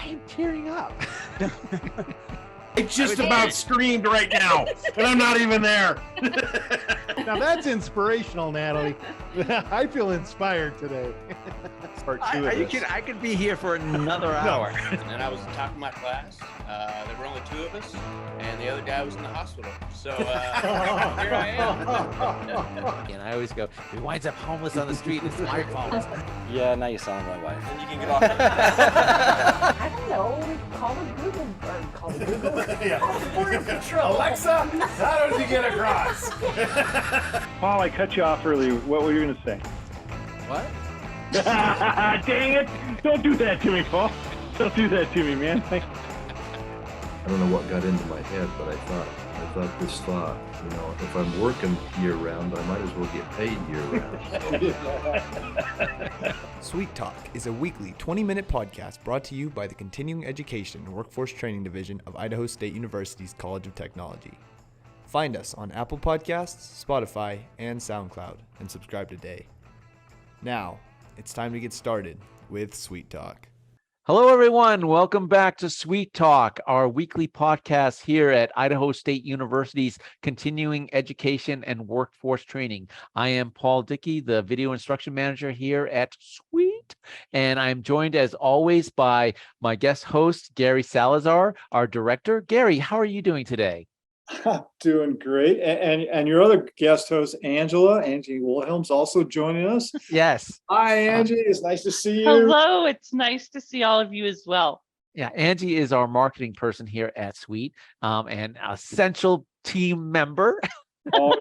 am tearing up. I just about screamed right now, and I'm not even there. Now that's inspirational, Natalie. I feel inspired today. Part two of this. I could be here for another hour. And I was top of my class. There were only 2 of us, and the other guy was in the hospital. So here I am. And I always go, he winds up homeless on the street. It's my fault. Yeah, now you sound like my wife. And you can get off. I don't know. Call it Google. Or call it Google. Border Patrol. Alexa, how does he get across? Paul, I cut you off earlier. What were you going to say? What? Dang it! Don't do that to me, Paul. Don't do that to me, man. I don't know what got into my head, but I thought this thought, if I'm working year round, I might as well get paid year round. Sweet Talk is a weekly 20-minute podcast brought to you by the Continuing Education and Workforce Training Division of Idaho State University's College of Technology. Find us on Apple Podcasts, Spotify, and SoundCloud, and subscribe today. Now, it's time to get started with Sweet Talk. Hello, everyone. Welcome back to Sweet Talk, our weekly podcast here at Idaho State University's Continuing Education and Workforce Training. I am Paul Dickey, the Video Instruction Manager here at Sweet, and I'm joined, as always, by my guest host, Gary Salazar, our Director. Gary, how are you doing today? Doing great. And your other guest host, Angie Wilhelm's also joining us. Yes. Hi, Angie. It's nice to see you. Hello. It's nice to see all of you as well. Yeah, Angie is our marketing person here at Sweet, and an essential team member. Oh,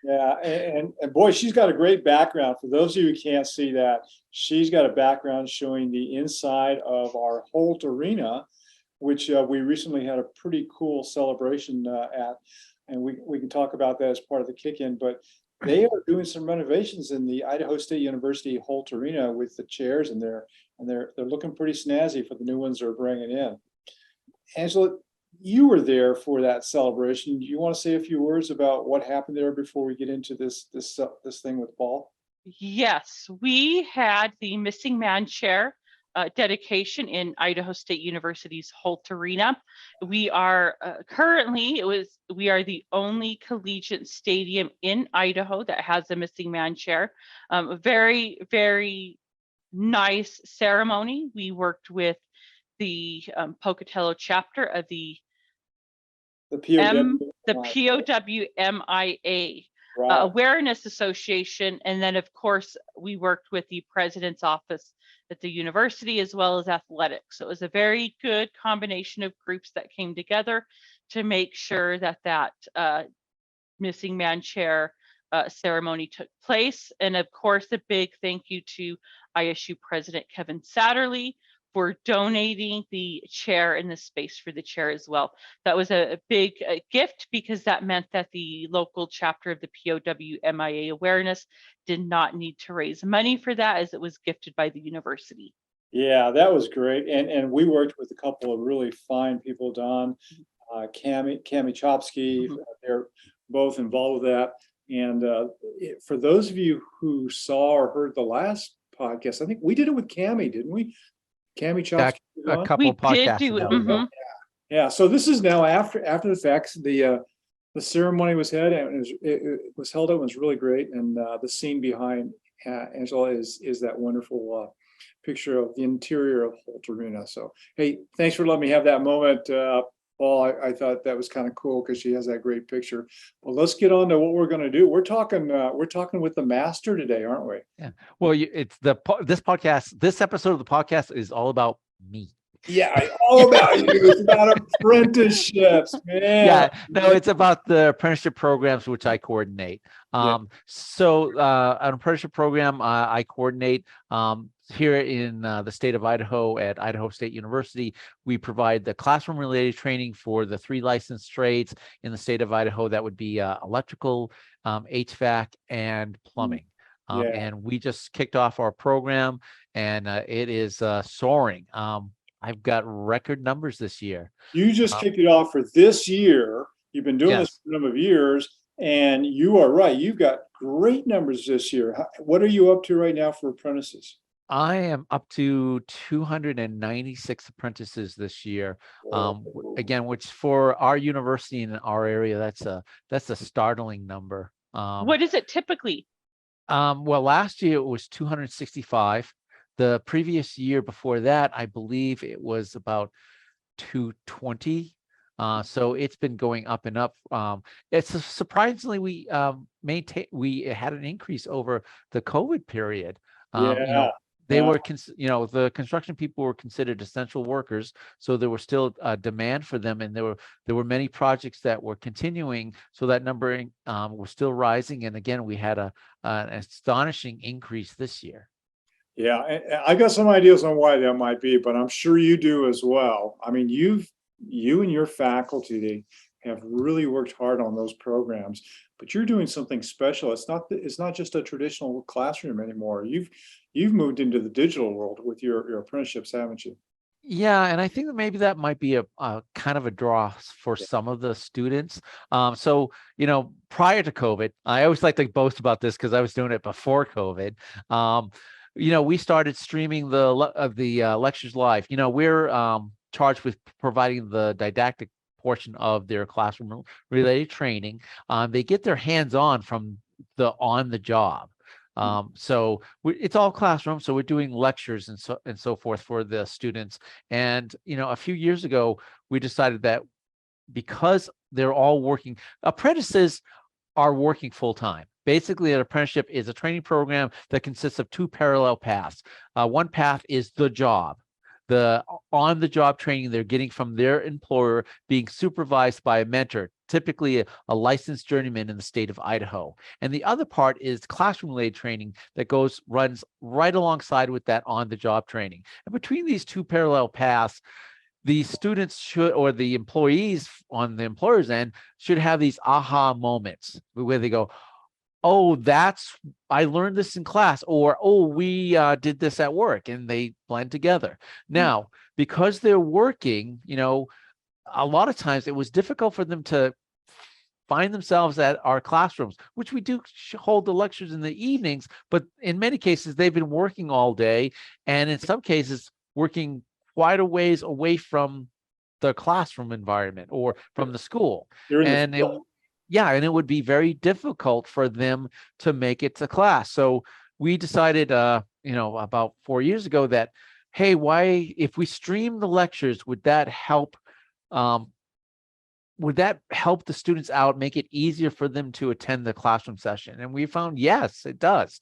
yeah. And boy, she's got a great background. For those of you who can't see that, she's got a background showing the inside of our Holt Arena, which we recently had a pretty cool celebration at, and we can talk about that as part of the kick-in, but they are doing some renovations in the Idaho State University Holt Arena with the chairs in there, and they're looking pretty snazzy for the new ones they're bringing in. Angela, you were there for that celebration. Do you want to say a few words about what happened there before we get into this thing with Paul? Yes, we had the Missing Man Chair dedication in Idaho State University's Holt Arena. We are we are the only collegiate stadium in Idaho that has a Missing Man Chair. A very, very nice ceremony. We worked with the Pocatello chapter of the POWMIA Awareness Association, and then of course we worked with the president's office at the university as well as athletics. So it was a very good combination of groups that came together to make sure that Missing Man Chair ceremony took place. And of course, a big thank you to ISU President Kevin Satterley for donating the chair and the space for the chair as well. That was a big gift, because that meant that the local chapter of the POWMIA Awareness did not need to raise money for that, as it was gifted by the university. Yeah, that was great. And we worked with a couple of really fine people, Don, Cami Chopsky. Mm-hmm. They're both involved with that. And for those of you who saw or heard the last podcast, I think we did it with Cami, didn't we? Cami Chopsky. A couple we podcasts did do it. ago. Mm-hmm. Yeah. So this is now after the facts. The ceremony was held, and it was held. It was really great, and the scene behind Angela is that wonderful picture of the interior of Holt Arena. So hey, thanks for letting me have that moment, Paul. I thought that was kind of cool because she has that great picture. Well, let's get on to what we're going to do. We're talking with the master today, aren't we? Yeah. Well, this episode of the podcast is all about me. Yeah, all about you. It's about apprenticeships, man. Yeah, no, it's about the apprenticeship programs which I coordinate. So an apprenticeship program I coordinate here in the state of Idaho at Idaho State University. We provide the classroom-related training for the 3 licensed trades in the state of Idaho. That would be electrical, HVAC, and plumbing. And we just kicked off our program, and it is soaring. I've got record numbers this year. You just kicked it off for this year. You've been doing this for a number of years, and you are right. You've got great numbers this year. What are you up to right now for apprentices? I am up to 296 apprentices this year. Again, which for our university in our area, that's a startling number. What is it typically? Well, last year it was 265. The previous year before that, I believe it was about 220. So it's been going up and up. It's surprisingly we we had an increase over the COVID period. Yeah. They were, the construction people were considered essential workers, so there was still a demand for them, and there were many projects that were continuing, so that number was still rising. And again, we had an astonishing increase this year. Yeah, I got some ideas on why that might be, but I'm sure you do as well. I mean, you and your faculty have really worked hard on those programs, but you're doing something special. It's not just a traditional classroom anymore. You've moved into the digital world with your apprenticeships, haven't you? Yeah, and I think that maybe that might be a kind of a draw for some of the students. So, prior to COVID, I always like to boast about this because I was doing it before COVID. We started streaming the lectures live. We're charged with providing the didactic portion of their classroom related training. They get their hands on from on the job. So it's all classroom. So we're doing lectures and so forth for the students. And, a few years ago, we decided that because they're all working, apprentices are working full time. Basically, an apprenticeship is a training program that consists of two parallel paths. One path is the job. The on-the-job training they're getting from their employer, being supervised by a mentor, typically a licensed journeyman in the state of Idaho. And the other part is classroom-related training that runs right alongside with that on-the-job training. And between these two parallel paths, the students should, or the employees on the employer's end, should have these aha moments where they go, oh, I learned this in class, or, oh, we did this at work, and they blend together. Now, because they're working, a lot of times it was difficult for them to find themselves at our classrooms, which we do hold the lectures in the evenings, but in many cases, they've been working all day, and in some cases, working quite a ways away from the classroom environment or from the school. And it would be very difficult for them to make it to class. So we decided, about 4 years ago that, hey, if we stream the lectures, would that help the students out, make it easier for them to attend the classroom session? And we found, yes, it does,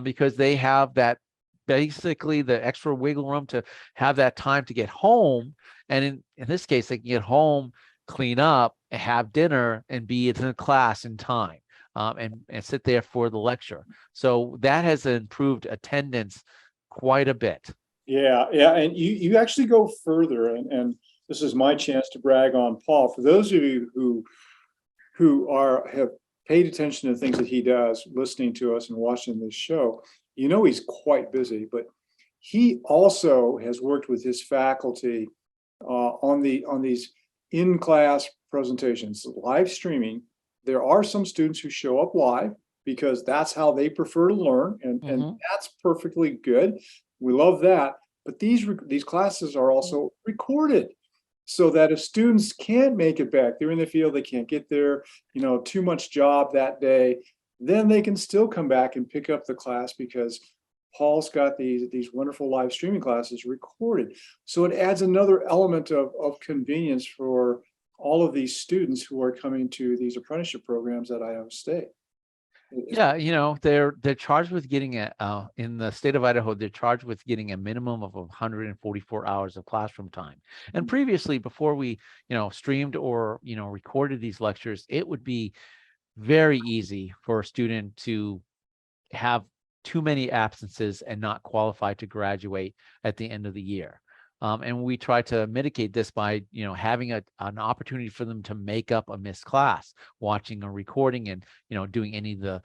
because they have that, basically the extra wiggle room to have that time to get home. And in this case, they can get home, clean up, have dinner, and be in the class in time, and sit there for the lecture. So that has improved attendance quite a bit. Yeah, and you actually go further, and this is my chance to brag on Paul. For those of you who have paid attention to things that he does, listening to us and watching this show, he's quite busy, but he also has worked with his faculty on these in-class presentations, live streaming. There are some students who show up live because that's how they prefer to learn, and that's perfectly good. We love that. But these classes are also recorded, so that if students can't make it back, they're in the field, they can't get there, too much job that day, then they can still come back and pick up the class because Paul's got these wonderful live streaming classes recorded. So it adds another element of convenience for all of these students who are coming to these apprenticeship programs at Idaho State. Yeah, they're charged with getting in the state of Idaho, they're charged with getting a minimum of 144 hours of classroom time. And previously, before we, streamed or, recorded these lectures, it would be very easy for a student to have too many absences and not qualify to graduate at the end of the year. And we try to mitigate this by, having an opportunity for them to make up a missed class, watching a recording and, doing any of the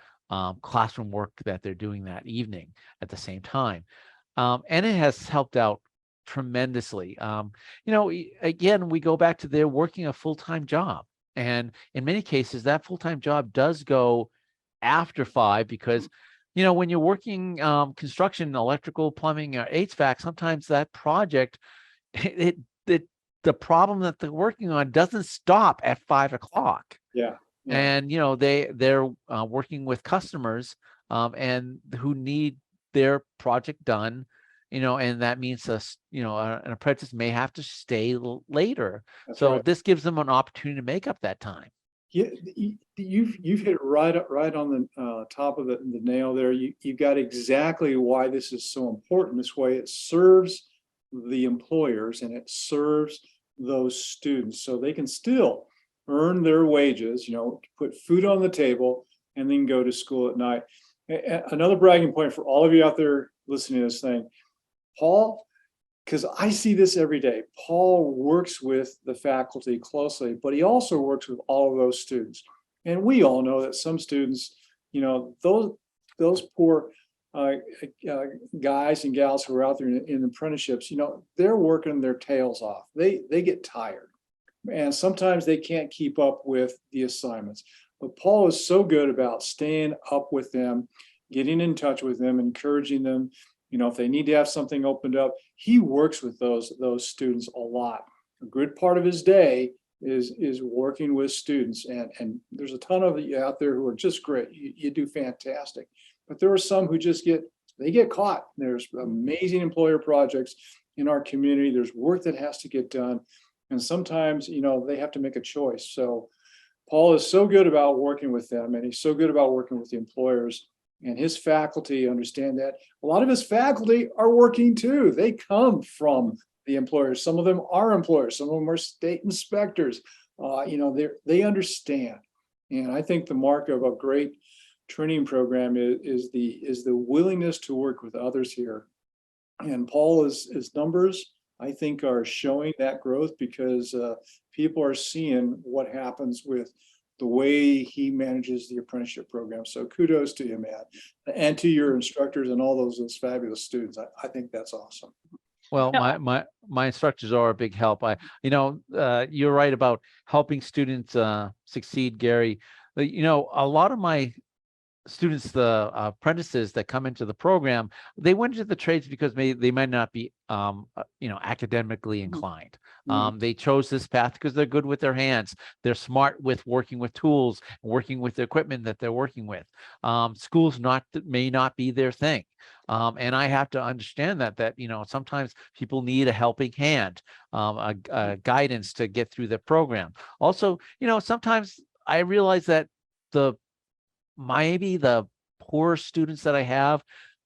classroom work that they're doing that evening at the same time. And it has helped out tremendously. Again, we go back to they're working a full-time job. And in many cases, that full-time job does go after 5 because when you're working construction, electrical, plumbing, or HVAC, sometimes that project, it the problem that they're working on doesn't stop at 5 o'clock. Yeah. And they're working with customers and who need their project done, and that means an apprentice may have to stay later. That's So right. this gives them an opportunity to make up that time. Yeah, you've hit it right on the top of the nail there. You've got exactly why this is so important. This way it serves the employers and it serves those students so they can still earn their wages, put food on the table and then go to school at night. Another bragging point for all of you out there listening to this thing, Paul, because I see this every day. Paul works with the faculty closely, but he also works with all of those students. And we all know that some students, those poor guys and gals who are out there in apprenticeships, they're working their tails off. They get tired. And sometimes they can't keep up with the assignments. But Paul is so good about staying up with them, getting in touch with them, encouraging them. If they need to have something opened up, he works with those students a lot. A good part of his day is working with students. And there's a ton of you out there who are just great. You do fantastic. But there are some who just get caught. There's amazing employer projects in our community. There's work that has to get done. And sometimes, they have to make a choice. So Paul is so good about working with them, and he's so good about working with the employers. And his faculty understand that. A lot of his faculty are working too. They come from the employers. Some of them are employers. Some of them are state inspectors. They understand. And I think the mark of a great training program is the willingness to work with others here. And Paul, his numbers, I think, are showing that growth because people are seeing what happens with the way he manages the apprenticeship program. So kudos to you, Matt, and to your instructors and all those fabulous students. I think that's awesome. Well, my instructors are a big help. You're right about helping students succeed, Gary. A lot of my students, the apprentices that come into the program, they went into the trades because they might not be academically inclined. They chose this path because they're good with their hands. They're smart with working with tools, working with the equipment that they're working with. Schools may not be their thing. And I have to understand that sometimes people need a helping hand, a guidance to get through the program. Also, sometimes I realize that maybe the poor students that I have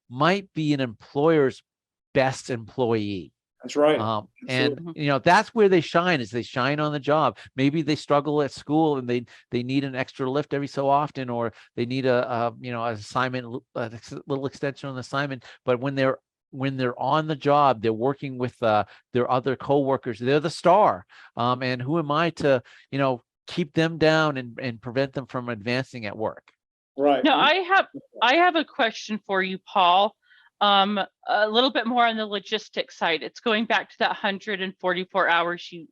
might be an employer's best employee. That's right. And that's where they shine, is they shine on the job. Maybe they struggle at school and they need an extra lift every so often, or they need an assignment, a little extension on the assignment. But when they're on the job, they're working with their other coworkers. They're the star. And who am I to keep them down and prevent them from advancing at work? Right. Now, I have a question for you, Paul. A little bit more on the logistics side. It's going back to that 144 hours you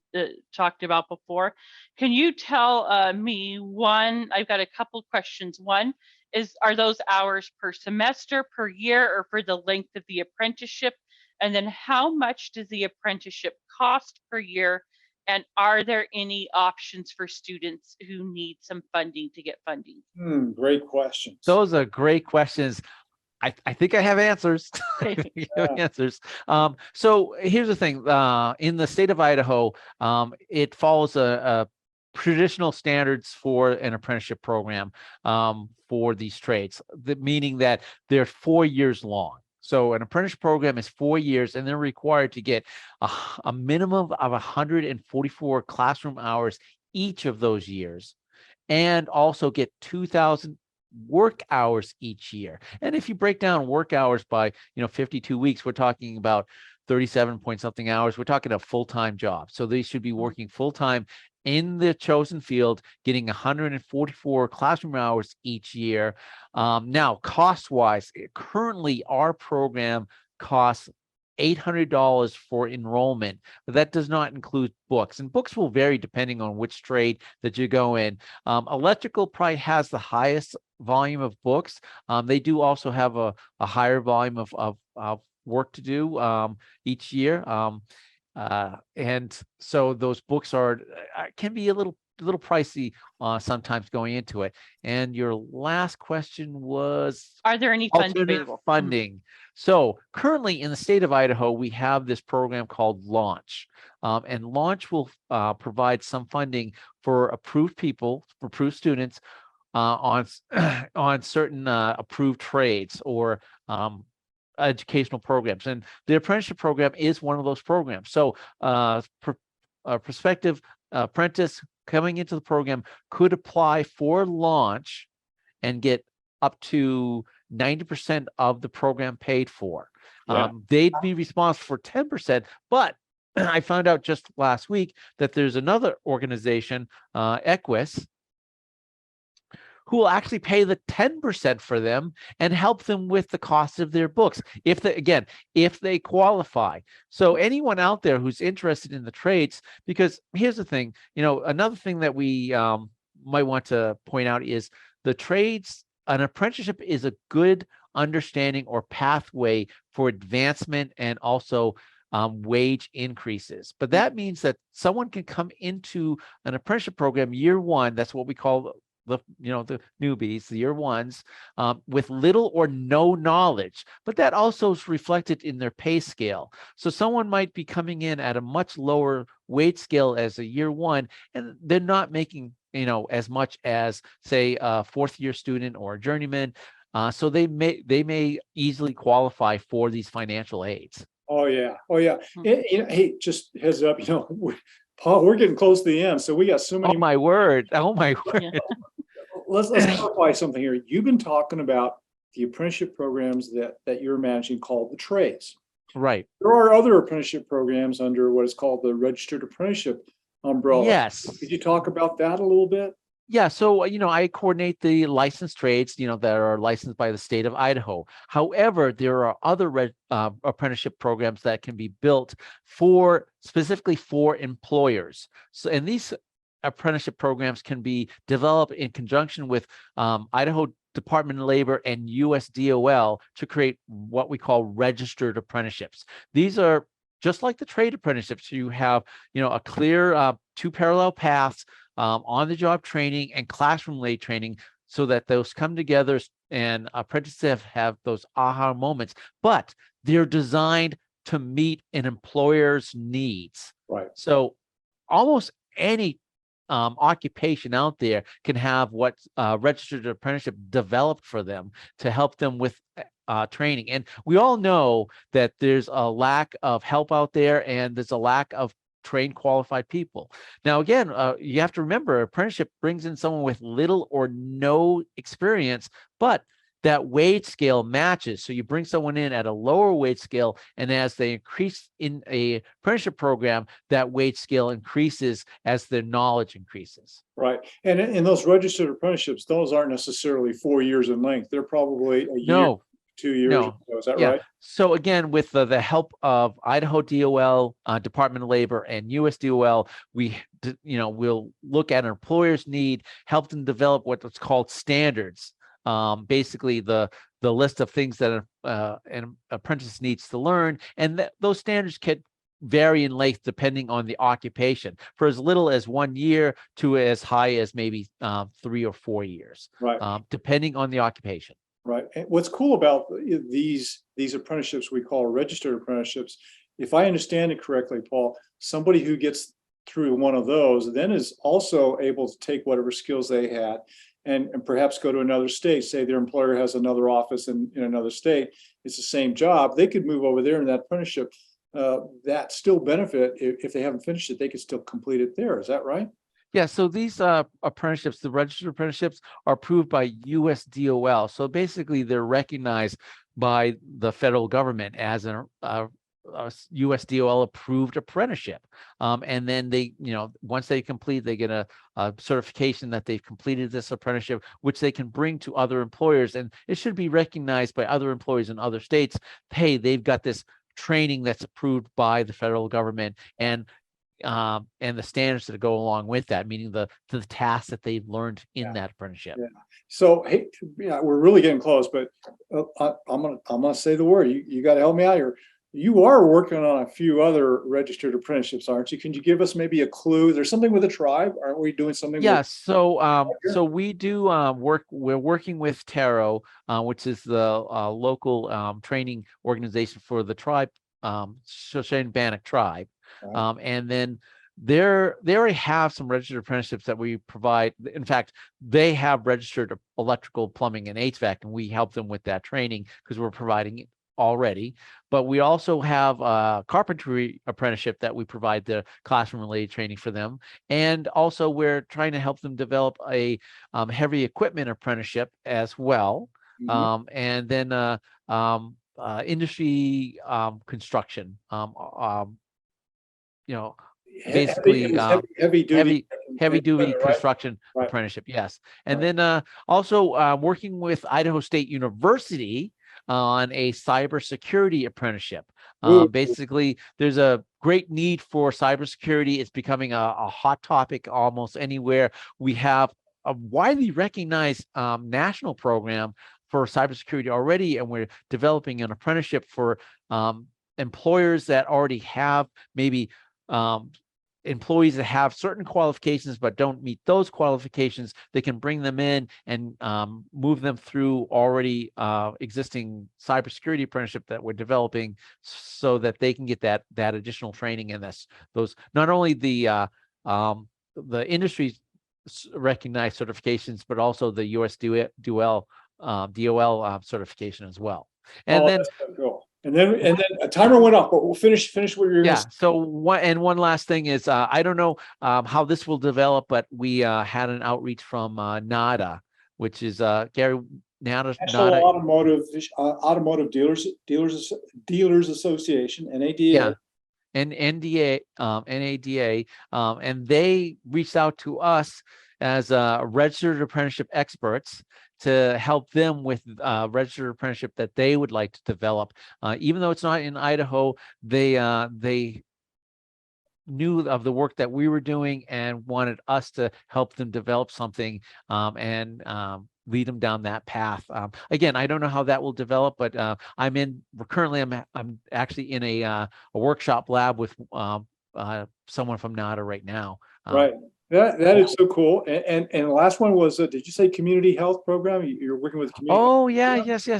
talked about before. Can you tell me I've got a couple questions. One is, are those hours per semester, per year, or for the length of the apprenticeship? And then how much does the apprenticeship cost per year? And are there any options for students who need some funding to get funding? Great questions. Those are great questions. I think I have answers. Answers. So here's the thing. In the state of Idaho, it follows a traditional standards for an apprenticeship program for these trades, meaning that they're 4 years long. So an apprenticeship program is 4 years, and they're required to get a minimum of 144 classroom hours each of those years, and also get 2,000 work hours each year. And if you break down work hours by 52 weeks, we're talking about 37 point something hours. We're talking a full-time job. So they should be working full-time in the chosen field, getting 144 classroom hours each year. Now, cost-wise, currently our program costs $800 for enrollment, but that does not include books. And books will vary depending on which trade that you go in. Electrical probably has the highest volume of books. They do also have a higher volume of work to do each year. And so those books can be a little pricey sometimes going into it. And your last question was, Are there any funds alternative available? funding? So currently in the state of Idaho, we have this program called Launch. And Launch will provide some funding for approved students on certain approved trades or educational programs. And the apprenticeship program is one of those programs. So a prospective apprentice coming into the program could apply for Launch and get up to 90% of the program paid for. Yeah. They'd be responsible for 10%, but I found out just last week that there's another organization, Equus, who will actually pay the 10% for them and help them with the cost of their books, if they qualify. So anyone out there who's interested in the trades, because here's the thing, another thing that we might want to point out is the trades. An apprenticeship is a good understanding or pathway for advancement and also wage increases. But that means that someone can come into an apprenticeship program year one. That's what we call the newbies, the year ones, with little or no knowledge, but that also is reflected in their pay scale. So someone might be coming in at a much lower wage scale as a year one, and they're not making as much as, say, a fourth year student or a journeyman. So they may easily qualify for these financial aids. Oh yeah. Hey, just heads up, Paul, we're getting close to the end, so we got so many. Oh my word! Yeah. Let's clarify something here. You've been talking about the apprenticeship programs that you're managing called the trades. Right. There are other apprenticeship programs under what is called the registered apprenticeship umbrella. Yes. Could you talk about that a little bit? Yeah, so I coordinate the licensed trades, that are licensed by the state of Idaho. However, there are other apprenticeship programs that can be built specifically for employers. So, and these apprenticeship programs can be developed in conjunction with Idaho Department of Labor and USDOL to create what we call registered apprenticeships. These are just like the trade apprenticeships. You have, a clear 2 parallel paths, on-the-job training and classroom-led training, so that those come together and apprentices have those aha moments. But they're designed to meet an employer's needs. Right. So almost any occupation out there can have what registered apprenticeship developed for them to help them with training. And we all know that there's a lack of help out there, and there's a lack of trained, qualified people. Now, again, you have to remember, apprenticeship brings in someone with little or no experience, but that wage scale matches. So you bring someone in at a lower wage scale, and as they increase in a apprenticeship program, that wage scale increases as their knowledge increases. Right. And in those registered apprenticeships, those aren't necessarily 4 years in length. They're probably a year, 2 years. No. Is that right? So again, with the help of Idaho DOL, Department of Labor, and USDOL, we'll look at an employer's need, help them develop what's called standards. Basically the list of things that an apprentice needs to learn, and those standards can vary in length depending on the occupation, for as little as 1 year to as high as maybe 3 or 4 years, right, depending on the occupation. Right. And what's cool about these apprenticeships we call registered apprenticeships, if I understand it correctly, Paul, somebody who gets through one of those then is also able to take whatever skills they had and perhaps go to another state. Say their employer has another office in another state. It's the same job. They could move over there in that apprenticeship. That still benefit, if they haven't finished it, they could still complete it there. Is that right? Yeah, so these apprenticeships, the registered apprenticeships, are approved by USDOL. So basically, they're recognized by the federal government as a USDOL approved apprenticeship. And then they, once they complete, they get a certification that they've completed this apprenticeship, which they can bring to other employers. And it should be recognized by other employers in other states. Hey, they've got this training that's approved by the federal government, and the standards that go along with that, meaning the tasks that they've learned in that apprenticeship. Yeah. So, hey, yeah, we're really getting close, but I'm gonna say the word. You got to help me out here. You are working on a few other registered apprenticeships, aren't you? Can you give us maybe a clue? There's something with a tribe. Aren't we doing something? Yeah. With So we do work. We're working with Taro, which is the local training organization for the tribe, Shoshone-Bannock tribe. And then they already have some registered apprenticeships that we provide. In fact, they have registered electrical, plumbing, and HVAC, and we help them with that training because we're providing it already. But we also have a carpentry apprenticeship that we provide the classroom related training for them. And also we're trying to help them develop a heavy equipment apprenticeship as well. And then industry construction, basically heavy duty construction apprenticeship. Yes. And then also working with Idaho State University on a cybersecurity apprenticeship. Basically, there's a great need for cybersecurity. It's becoming a hot topic almost anywhere. We have a widely recognized national program for cybersecurity already, and we're developing an apprenticeship for employers that already have maybe employees that have certain qualifications but don't meet those qualifications. They can bring them in and move them through already existing cybersecurity apprenticeship that we're developing, so that they can get that additional training. And those not only the industry recognized certifications, but also the US DOL certification as well. And then. That's so cool. And then a timer went off, but we'll finish what you're going to say. So one last thing is, I don't know how this will develop, but we had an outreach from NADA, which is Gary, NADA Automotive Dealers Association, NADA. Yeah. And NADA, and they reached out to us as registered apprenticeship experts to help them with registered apprenticeship that they would like to develop. Even though it's not in Idaho, they knew of the work that we were doing and wanted us to help them develop something and lead them down that path. Again, I don't know how that will develop, but I'm actually in a workshop lab with someone from NADA right now. Right. That is so cool. And the last one was, did you say community health program? You're working with community. Oh yeah, yes. Yeah.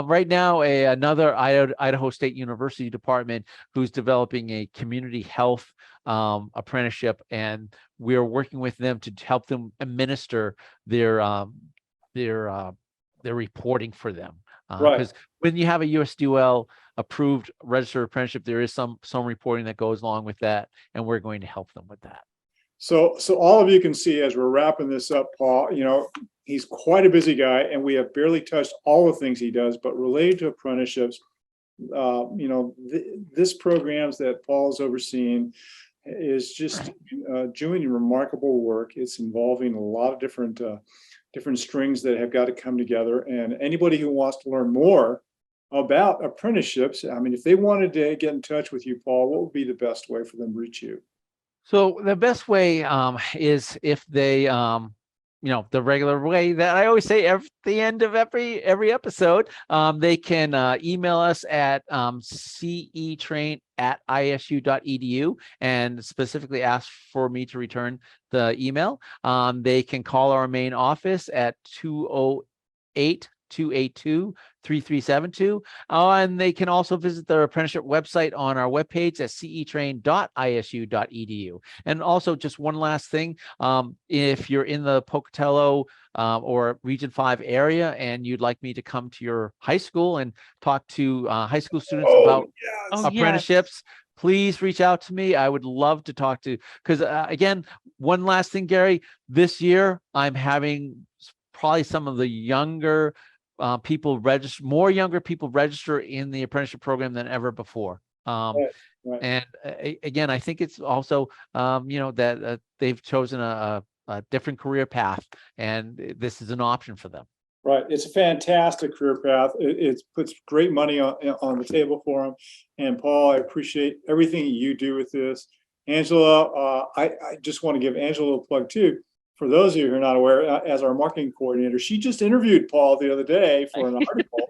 Right now, another Idaho State University department who's developing a community health apprenticeship, and we're working with them to help them administer their reporting for them. Because when you have a USDOL approved registered apprenticeship, there is some reporting that goes along with that, and we're going to help them with that. So all of you can see as we're wrapping this up, Paul, he's quite a busy guy, and we have barely touched all the things he does, but related to apprenticeships, this programs that Paul's overseeing is just doing remarkable work. It's involving a lot of different strings that have got to come together. And anybody who wants to learn more about apprenticeships, I mean, if they wanted to get in touch with you, Paul, what would be the best way for them to reach you? So the best way is if they, the regular way that I always say at the end of every episode, they can email us at cetrain@isu.edu and specifically ask for me to return the email. They can call our main office at 208-282-3372. And they can also visit the apprenticeship website on our webpage at cetrain.isu.edu. And also just one last thing, if you're in the Pocatello or Region 5 area and you'd like me to come to your high school and talk to high school students about apprenticeships, please reach out to me. I would love to talk to, because again, one last thing, Gary, this year I'm having probably some of the younger people register, more younger people register in the apprenticeship program than ever before. And again, I think it's also, that they've chosen a different career path, and this is an option for them. Right. It's a fantastic career path. It puts great money on the table for them. And Paul, I appreciate everything you do with this. Angela, I just want to give Angela a plug too. For those of you who are not aware, as our marketing coordinator, she just interviewed Paul the other day for an article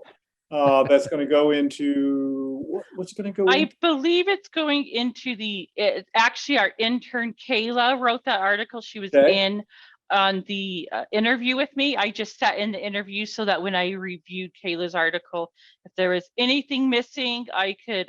that's going to go into, what's it going to go I into? believe it's going into actually our intern Kayla wrote that article. She was Okay. in on the interview with me. I just sat in the interview so that when I reviewed Kayla's article, if there was anything missing, I could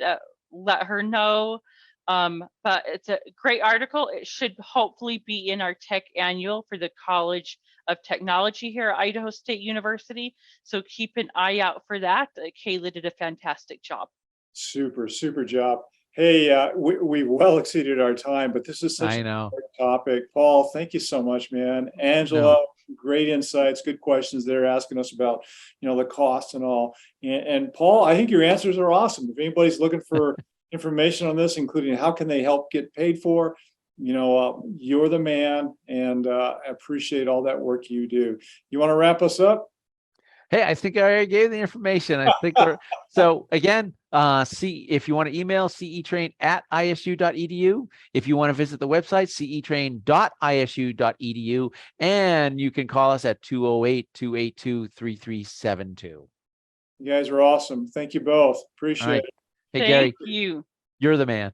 let her know. But it's a great article. It should hopefully be in our tech annual for the College of Technology here at Idaho State University. So keep an eye out for that. Kayla did a fantastic job. Super, super job. Hey, we well exceeded our time, but this is such I a know. great topic. Paul, thank you so much, man. Angela, great insights, good questions there, asking us about, the cost and all. And Paul, I think your answers are awesome. If anybody's looking for information on this, including how can they help get paid for, you're the man, and I appreciate all that work you do. You want to wrap us up? Hey, I think I already gave the information. I think so. Again, if you want to email cetrain@isu.edu. If you want to visit the website, cetrain.isu.edu, and you can call us at 208-282-3372. You guys are awesome. Thank you both. Appreciate it. Hey, Thank Gary, you. you're the man.